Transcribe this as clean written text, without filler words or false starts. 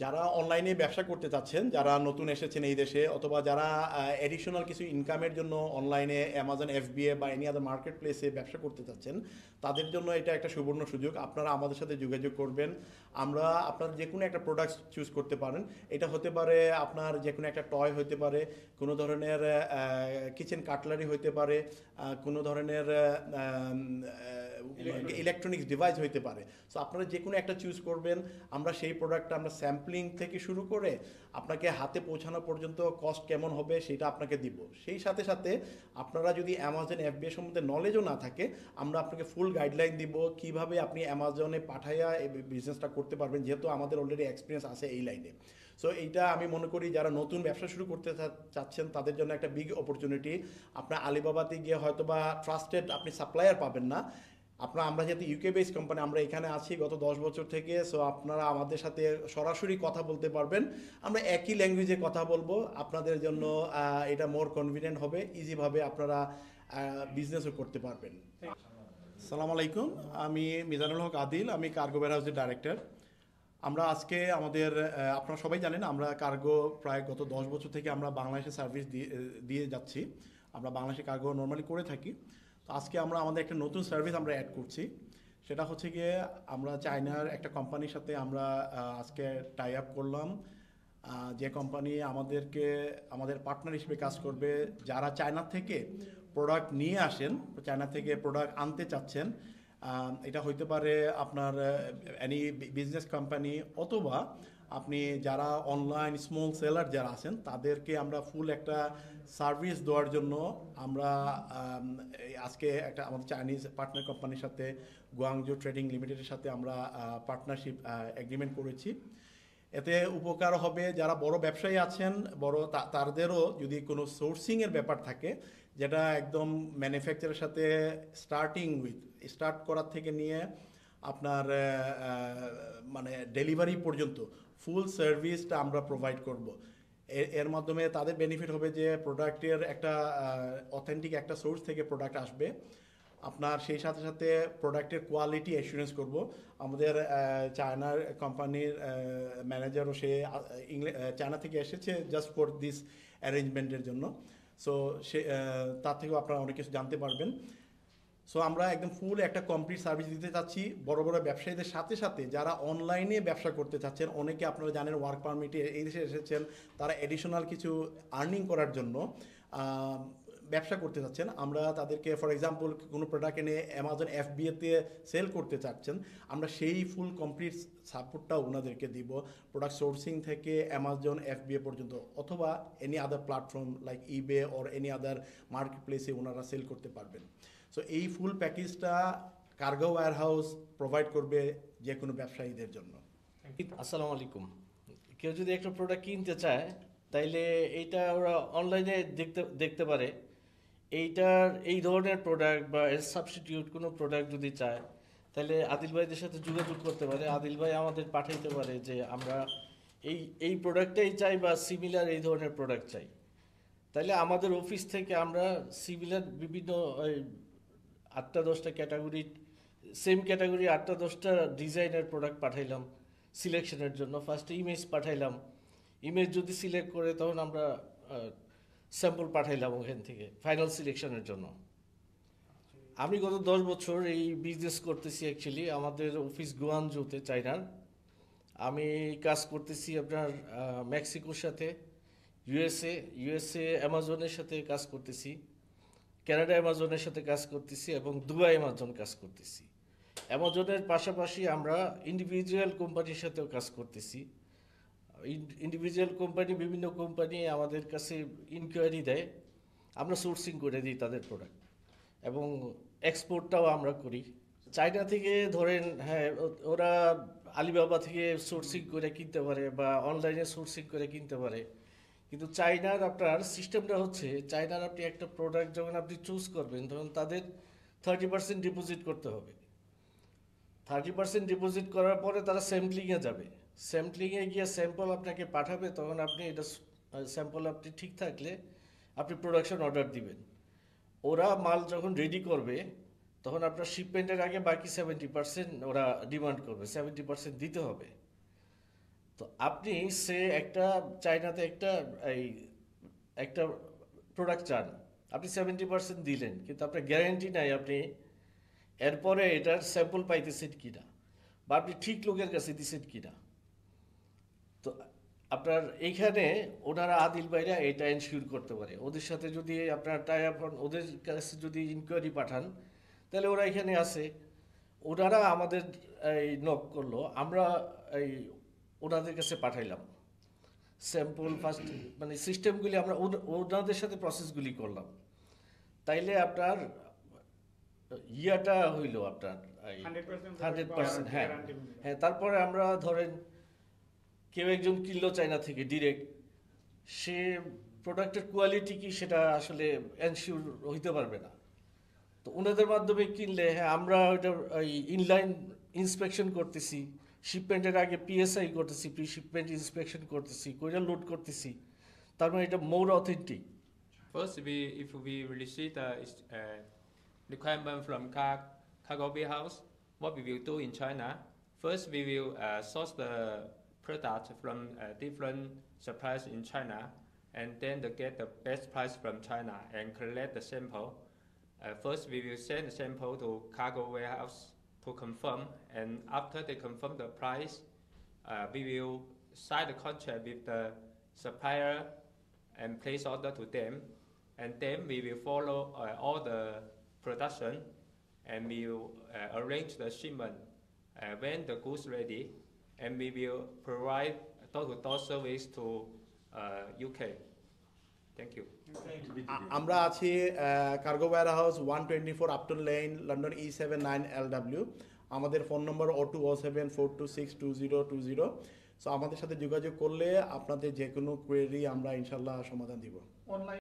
যারা অনলাইনে ব্যবসা করতে চাচ্ছেন, যারা নতুন এসেছেন এই দেশে, অথবা যারা এডিশনাল কিছু ইনকামের জন্য অনলাইনে অ্যামাজন এফবিএ বা এনি আদার মার্কেট প্লেসে ব্যবসা করতে চাচ্ছেন, তাদের জন্য এটা একটা সুবর্ণ সুযোগ। আপনারা আমাদের সাথে যোগাযোগ করবেন। আমরা আপনার যে কোনো একটা প্রোডাক্ট চুজ করতে পারেন। এটা হতে পারে আপনার যে কোনো একটা টয় হতে পারে, কোনো ধরনের কিচেন কাটলারি হতে পারে, কোনো ধরনের ইলেকট্রনিক্স ডিভাইস হইতে পারে। সো আপনারা যে কোনো একটা চুজ করবেন। আমরা সেই প্রোডাক্টটা আমরা স্যাম্পলিং থেকে শুরু করে আপনাকে হাতে পৌঁছানো পর্যন্ত কস্ট কেমন হবে সেটা আপনাকে দিব। সেই সাথে সাথে আপনারা যদি অ্যামাজন এফবিএ সম্বন্ধে নলেজও না থাকে, আমরা আপনাকে ফুল গাইডলাইন দিব কিভাবে আপনি অ্যামাজনে পাঠাইয়া এই বিজনেসটা করতে পারবেন, যেহেতু আমাদের অলরেডি এক্সপিরিয়েন্স আছে এই লাইনে। সো এইটা আমি মনে করি যারা নতুন ব্যবসা শুরু করতে চাচ্ছেন তাদের জন্য একটা বিগ অপরচুনিটি। আপনার আলিবাবাতে গিয়ে হয়তো বা ট্রাস্টেড আপনি সাপ্লায়ার পাবেন না। আমরা যেহেতু ইউকে বেস কোম্পানি, আমরা এখানে আছি গত 10 বছর থেকে। সো আপনারা আমাদের সাথে সরাসরি কথা বলতে পারবেন। আমরা একই ল্যাঙ্গুয়েজে কথা বলবো। আপনাদের জন্য এটা মোর কনভিনিয়েন্ট হবে, ইজিভাবে আপনারা বিজনেসও করতে পারবেন। সালাম আলাইকুম, আমি মিজানুল হক আদিল, আমি কার্গো ওয়্যারহাউসের ডাইরেক্টর। আমরা আজকে আমাদের আপনারা সবাই জানেন আমরা কার্গো প্রায় গত 10 বছর থেকে আমরা বাংলাদেশে সার্ভিস দিয়ে যাচ্ছি। আমরা বাংলাদেশে কার্গো নর্মালি করে থাকি। তো আজকে আমরা আমাদের একটা নতুন সার্ভিস আমরা অ্যাড করছি। সেটা হচ্ছে গিয়ে আমরা চায়নার একটা কোম্পানির সাথে আমরা আজকে টাই আপ করলাম। যে কোম্পানি আমাদের পার্টনার হিসেবে কাজ করবে। যারা চায়না থেকে প্রোডাক্ট নিয়ে আসেন, চায়না থেকে প্রোডাক্ট আনতে চাচ্ছেন, এটা হইতে পারে আপনার এনি বিজনেস কোম্পানি, অথবা আপনি যারা অনলাইন স্মল সেলার যারা আছেন তাদেরকে আমরা ফুল একটা সার্ভিস দেওয়ার জন্য আমরা আজকে একটা আমাদের চাইনিজ পার্টনার কোম্পানির সাথে গুয়াংজু ট্রেডিং লিমিটেডের সাথে আমরা পার্টনারশিপ এগ্রিমেন্ট করেছি। এতে উপকার হবে যারা বড় ব্যবসায়ী আছেন, তাদেরও যদি কোনো সোর্সিংয়ের ব্যাপার থাকে, যেটা একদম ম্যানুফ্যাকচারের সাথে স্টার্ট করার থেকে নিয়ে আপনার মানে ডেলিভারি পর্যন্ত ফুল সার্ভিসটা আমরা প্রোভাইড করব। এর মাধ্যমে তাদের বেনিফিট হবে যে প্রোডাক্টের একটা অথেন্টিক একটা সোর্স থেকে প্রোডাক্ট আসবে। আপনার সেই সাথে সাথে প্রোডাক্টের কোয়ালিটি অ্যাসুরেন্স করব। আমাদের চায়নার কোম্পানির ম্যানেজারও সে চায়না থেকে এসেছে জাস্ট ফর দিস অ্যারেঞ্জমেন্টের জন্য। সো তার থেকেও আপনারা অনেক কিছু জানতে পারবেন। সো আমরা একদম ফুল একটা কমপ্লিট সার্ভিস দিতে চাচ্ছি বড় বড় ব্যবসায়ীদের সাথে সাথে যারা অনলাইনে ব্যবসা করতে চাচ্ছেন। অনেকে আপনারা জানেন ওয়ার্ক পারমিটে এই দেশে এসেছেন, তারা এডিশনাল কিছু আর্নিং করার জন্য ব্যবসা করতে চাচ্ছেন। আমরা তাদেরকে ফর এক্সাম্পল কোনো প্রোডাক্ট এনে অ্যামাজন এফবিএতে সেল করতে চাচ্ছেন, আমরা সেই ফুল কমপ্লিট সাপোর্টটাও ওনাদেরকে দিব, প্রোডাক্ট সোর্সিং থেকে অ্যামাজন এফবিএ পর্যন্ত, অথবা any other platform like eBay or any other market প্লেসে ওনারা সেল করতে পারবেন। সো এই ফুল প্যাকেজটা কার্গো ওয়্যারহাউস প্রোভাইড করবে যে কোনো ব্যবসায়ীদের জন্য। আসসালামু আলাইকুম। কেউ যদি একটা প্রোডাক্ট কিনতে চায় তাইলে এইটা ওরা অনলাইনে দেখতে পারে। এই ধরনের প্রোডাক্ট বা এর সাবস্টিটিউট কোনো প্রোডাক্ট যদি চায় তাহলে আদিল ভাইদের সাথে যোগাযোগ করতে পারে। আদিল ভাই আমাদের পাঠাইতে পারে যে আমরা এই প্রোডাক্টটাই চাই বা সিমিলার এই ধরনের প্রোডাক্ট চাই। তাহলে আমাদের অফিস থেকে আমরা সিমিলার বিভিন্ন 8-10টা ক্যাটাগরি, সেম ক্যাটাগরি 8-10টা ডিজাইনের প্রোডাক্ট পাঠাইলাম সিলেকশনের জন্য। ফার্স্টে ইমেজ পাঠাইলাম, ইমেজ যদি সিলেক্ট করে তখন আমরা স্যাম্পল পাঠাইলাম ওখান থেকে ফাইনাল সিলেকশনের জন্য। আমি গত 10 বছর এই বিজনেস করতেছি। অ্যাকচুয়ালি আমাদের অফিস গুয়ানজুতে, চায়নার। আমি কাজ করতেছি আপনার মেক্সিকোর সাথে, ইউএসএ অ্যামাজনের সাথে কাজ করতেছি, কানাডা অ্যামাজনের সাথে কাজ করতেছি এবং দুবাই অ্যামাজন কাজ করতেছি। অ্যামাজনের পাশাপাশি আমরা ইন্ডিভিজুয়াল কোম্পানির সাথেও কাজ করতেছি। ইন্ডিভিজুয়াল কোম্পানি, বিভিন্ন কোম্পানি আমাদের কাছে ইনকোয়ারি দেয়, আমরা সোর্সিং করে দিই তাদের প্রোডাক্ট এবং এক্সপোর্টটাও আমরা করি। চায়না থেকে ধরেন, হ্যাঁ, ওরা আলিবাবা থেকে সোর্সিং করে কিনতে পারে বা অনলাইনে সোর্সিং করে কিনতে পারে। কিন্তু চায়নার আপনার সিস্টেমটা হচ্ছে, চায়নার আপনি একটা প্রোডাক্ট যখন আপনি চুজ করবেন তখন তাদের 30% ডিপোজিট করতে হবে। 30% ডিপোজিট করার পরে তারা স্যাম্পলিংয়ে যাবে। স্যাম্পলিংয়ে গিয়ে স্যাম্পল আপনাকে পাঠাবে, তখন আপনি এটা স্যাম্পল আপনি ঠিক থাকলে আপনি প্রোডাকশন অর্ডার দিবেন। ওরা মাল যখন রেডি করবে তখন আপনার শিপমেন্টের আগে বাকি 70% ওরা ডিমান্ড করবে, 70% দিতে হবে। তো আপনি সে একটা চায়নাতে একটা প্রোডাক্ট চান, আপনি 70% দিলেন, কিন্তু আপনার গ্যারান্টি নাই আপনি এরপরে এটার স্যাম্পল পাইতেছেন কিনা, বা আপনি ঠিক লোকের কাছে দিচ্ছেন কিনা। তো আপনার এইখানে ওনারা আদিল ভাইরা এটা এনশিওর করতে পারে। ওদের সাথে যদি আপনার টাই আপ হন, ওদের কাছে যদি ইনকোয়ারি পাঠান, তাহলে ওরা এখানে আছে, ওনারা আমাদের এই নক করলো, আমরা এই ওনাদের কাছে পাঠাইলাম স্যাম্পল ফার্স্ট, মানে সিস্টেমগুলি আমরা ওনাদের সাথে প্রসেসগুলি করলাম, তাইলে আপনার ইয়াটা হইলো আপনার 100%। হ্যাঁ, হ্যাঁ। তারপরে আমরা ধরেন কেউ একজন কিনলো চায়না থেকে ডিরেক্ট, সে প্রোডাক্টের কোয়ালিটি কি সেটা আসলে এনশিওর হইতে পারবে না। তো ওনাদের মাধ্যমে কিনলে হ্যাঁ আমরা ওইটা ওই ইনলাইন ইন্সপেকশন করতেছি, শিপমেন্টের আগে পিএসআই করতেছি, প্রি শিপমেন্ট ইন্সপেকশন করতেছি, কইরা লোড করতেছি, তার মানে এটা মোর authentic. First, if we receive the requirement from cargo warehouse, what we will do in China, first we will source the product from different suppliers in China, and then to get the best price from China and collect the sample. First, we will send the sample to cargo warehouse to confirm, and after they confirm the price, we will sign the contract with the supplier and place order to them, and then we will follow all the production, and we will arrange the shipment when the goods ready, and we will provide door-to-door service to UK. Thank you. আমরা আছি cargo warehouse 124 Upton lane, London E79LW। আমাদের phone নম্বর 020742622020। So আমাদের সাথে যোগাযোগ করলে আপনাদের যে কোনো কোয়েরি আমরা ইনশাল্লাহ সমাধান দিব।